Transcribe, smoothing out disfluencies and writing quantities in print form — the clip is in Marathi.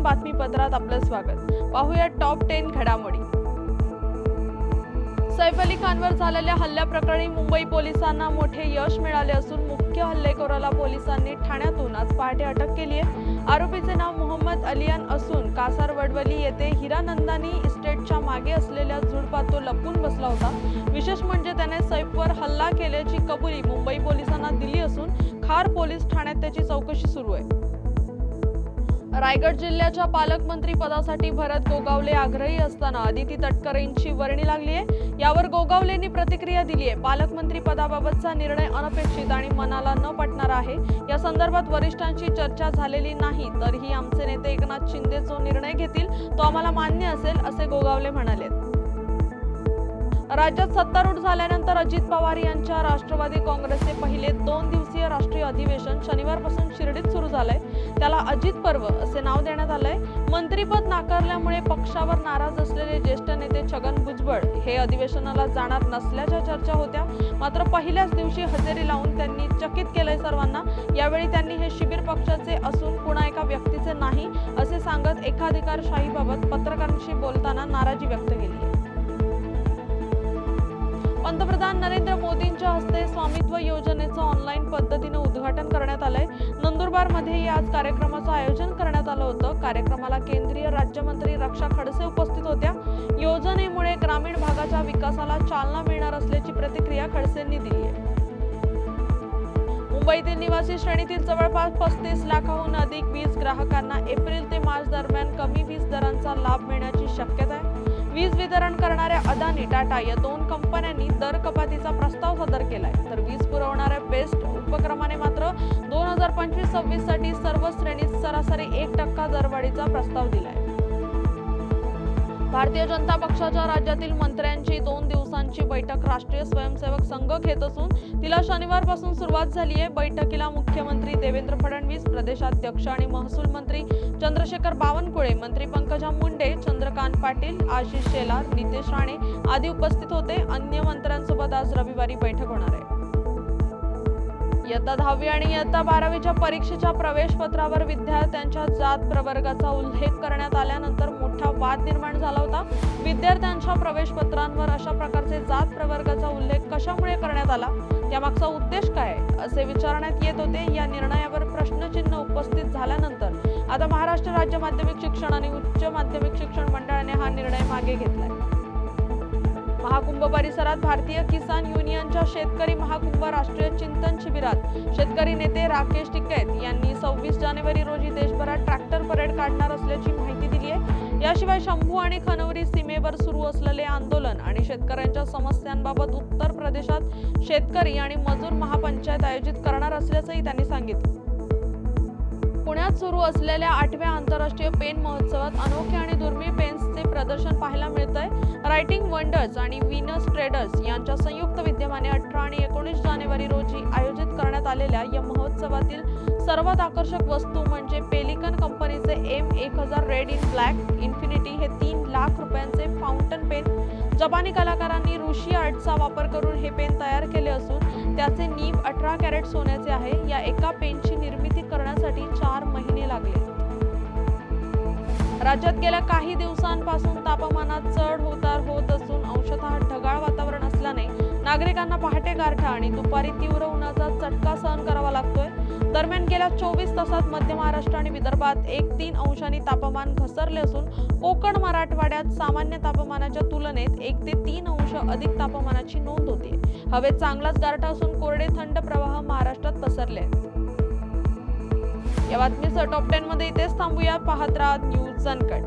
बातमीपत्रात आपलं स्वागत। पाहूया टॉप 10 घडामोडी। सैफ अली खानवर झालेल्या हल्ल्याप्रकरणी मुंबई पोलिसांना मोठे यश मिळाले असून मुख्य हल्लेखोराला पोलिसांनी ठाण्यातून आज पहाटे अटक केली आहे। आरोपीचे नाव मोहम्मद अलियान असून कासारवडवली येथे हिरानंदानी इस्टेटच्या मागे असलेल्या झुडपात तो लपून बसला होता। विशेष म्हणजे त्याने सैफवर हल्ला केल्याची कबुली मुंबई पोलिसांना दिली असून खार पोलीस ठाण्यात त्याची चौकशी सुरू आहे। रायगड जिल्ह्याच्या पालकमंत्री पदासाठी भरत गोगावले आग्रही असताना अदिती तटकरेंची वर्णी लागली आहे। यावर गोगावलेंनी प्रतिक्रिया दिली आहे। पालकमंत्री पदाबाबतचा निर्णय अनपेक्षित आणि मनाला न पटणारा आहे। या संदर्भात वरिष्ठांशी चर्चा झालेली नाही, तरीही आमचे नेते एकनाथ शिंदे जो निर्णय घेतील तो आम्हाला मान्य असेल, असे गोगावले म्हणाले। राज्यात सत्तारूढ झाल्यानंतर अजित पवार यांच्या राष्ट्रवादी काँग्रेसचे पहिले 2 दिवसीय राष्ट्रीय अधिवेशन शनिवारपासून शिर्डीत सुरू झालंय। त्याला अजित पर्व असे नाव देण्यात आलंय। मंत्रिपद नाकारल्यामुळे पक्षावर नाराज असलेले ज्येष्ठ नेते छगन भुजबळ हे अधिवेशनाला जाणार नसल्याच्या चर्चा होत्या, मात्र पहिल्याच दिवशी हजेरी लावून त्यांनी चकित केलंय सर्वांना। यावेळी त्यांनी हे शिबिर पक्षाचे असून कुणा एका व्यक्तीचे नाही असे सांगत एकाधिकारशाहीबाबत पत्रकारांशी बोलताना नाराजी व्यक्त केली। पंतप्रधान नरेंद्र मोदींच्या हस्ते स्वामित्व योजनेचं ऑनलाईन पद्धतीने उद्घाटन करण्यात आलंय। नंदुरबारमध्ये आज कार्यक्रमाचं आयोजन करण्यात आलं होतं। कार्यक्रमाला केंद्रीय राज्यमंत्री रक्षा खडसे उपस्थित होत्या। योजनेमुळे ग्रामीण भागाच्या विकासाला चालना मिळणार असल्याची प्रतिक्रिया खडसेंनी दिली आहे। मुंबईतील निवासी श्रेणीतील जवळपास 35 लाखाहून अधिक वीज ग्राहकांना एप्रिल ते मार्च दरम्यान कमी वीज दरांचा लाभ मिळण्याची शक्यता आहे। वीज वितरण करणाऱ्या अदानी, टाटा या 2 कंपन्यांनी दर कपातीचा प्रस्ताव सादर केलाय, तर वीज पुरवणाऱ्या बेस्ट उपक्रमाने मात्र 2025-26 साठी सर्व श्रेणीत सरासरी 1% दरवाढीचा प्रस्ताव दिलाय। भारतीय जनता पक्षाच्या राज्यातील मंत्र्यांची 2 दिवसांची बैठक राष्ट्रीय स्वयंसेवक संघ घेत असून तिला शनिवारपासून सुरुवात झाली आहे। बैठकीला मुख्यमंत्री देवेंद्र फडणवीस, प्रदेशाध्यक्ष आणि महसूल मंत्री चंद्रशेखर बावनकुळे, मंत्री पंकजा मुंडे, चंद्रकांत पाटील, आशिष शेलार, नितेश राणे आदी उपस्थित होते। अन्य मंत्र्यांसोबत आज रविवारी बैठक होणार आहे। इयत्ता 10वी आणि इयत्ता 12वीच्या परीक्षेच्या प्रवेश पत्रावर विद्यार्थ्यांच्या जात प्रवर्गाचा उल्लेख करण्यात आल्यानंतर मोठा वाद निर्माण झाला होता। विद्यार्थ्यांच्या प्रवेश पत्रांवर अशा प्रकारचे जात प्रवर्गाचा उल्लेख कशामुळे करण्यात आला, यामागचा उद्देश काय असे विचारण्यात येत होते। या निर्णयावर प्रश्नचिन्ह उपस्थित झाल्यानंतर आता महाराष्ट्र राज्य माध्यमिक शिक्षण आणि उच्च माध्यमिक शिक्षण मंडळाने हा निर्णय मागे घेतलाय। महाकुंभ परिसरात भारतीय किसान युनियनच्या शेतकरी महाकुंभ राष्ट्रीय चिंतन शिबिरात शेतकरी नेते राकेश टिकैत यांनी 26 जानेवारी रोजी देशभरात ट्रॅक्टर परेड काढणार असल्याची माहिती दिली आहे। याशिवाय शंभू आणि खनौरी सीमेवर सुरू असलेले आंदोलन आणि शेतकऱ्यांच्या समस्यांबाबत उत्तर प्रदेशात शेतकरी आणि मजूर महापंचायत आयोजित करणार असल्याचंही त्यांनी सांगितलं। पुण्यात सुरू असलेल्या 8व्या आंतरराष्ट्रीय पेन महोत्सवात अनोखे आणि दुर्मिळ पेन्सचे प्रदर्शन पाहायला मिळतंय। रायटिंग वंडर्स आणि व्हीनस ट्रेडर्स यांच्या संयुक्त विद्यमाने 18 आणि 19 जानेवारी रोजी आयोजित करण्यात आलेल्या या महोत्सवातील सर्वात आकर्षक वस्तू म्हणजे पेलिकन कंपनीचे M1000 red in black infinity हे 3 लाख रुपयांचे फाउंटन पेन। जपानी कलाकारांनी रुशी आर्टचा वापर करून हे पेन तयार केले असून त्याचे नीब 18 कॅरेट सोन्याचे आहे। या एका पेनची निर्मिती करण्यासाठी 4 महिने लागले। राज्यात गेल्या काही दिवसांपासून तापमानात चढ उतार होत असून अंशतः ढगाळ वातावरण असल्याने नागरिकांना पहाटे गारठा आणि दुपारी तीव्र उन्हाचा चटका सहन करावा लागतोय। दरम्यान गेल्या 24 तासात मध्य महाराष्ट्र आणि विदर्भात 1-3 अंशांनी तापमान घसरले असून कोकण मराठवाड्यात सामान्य तापमानाच्या तुलनेत 1 ते 3 अंश अधिक तापमानाची नोंद होते। हवेत चांगलाच गारठा असून कोरडे थंड प्रवाह महाराष्ट्रात पसरले आहेत। या बातमीसह टॉप 10 मध्ये इथेच थांबूया। पाहत राहा न्यूज अनकट।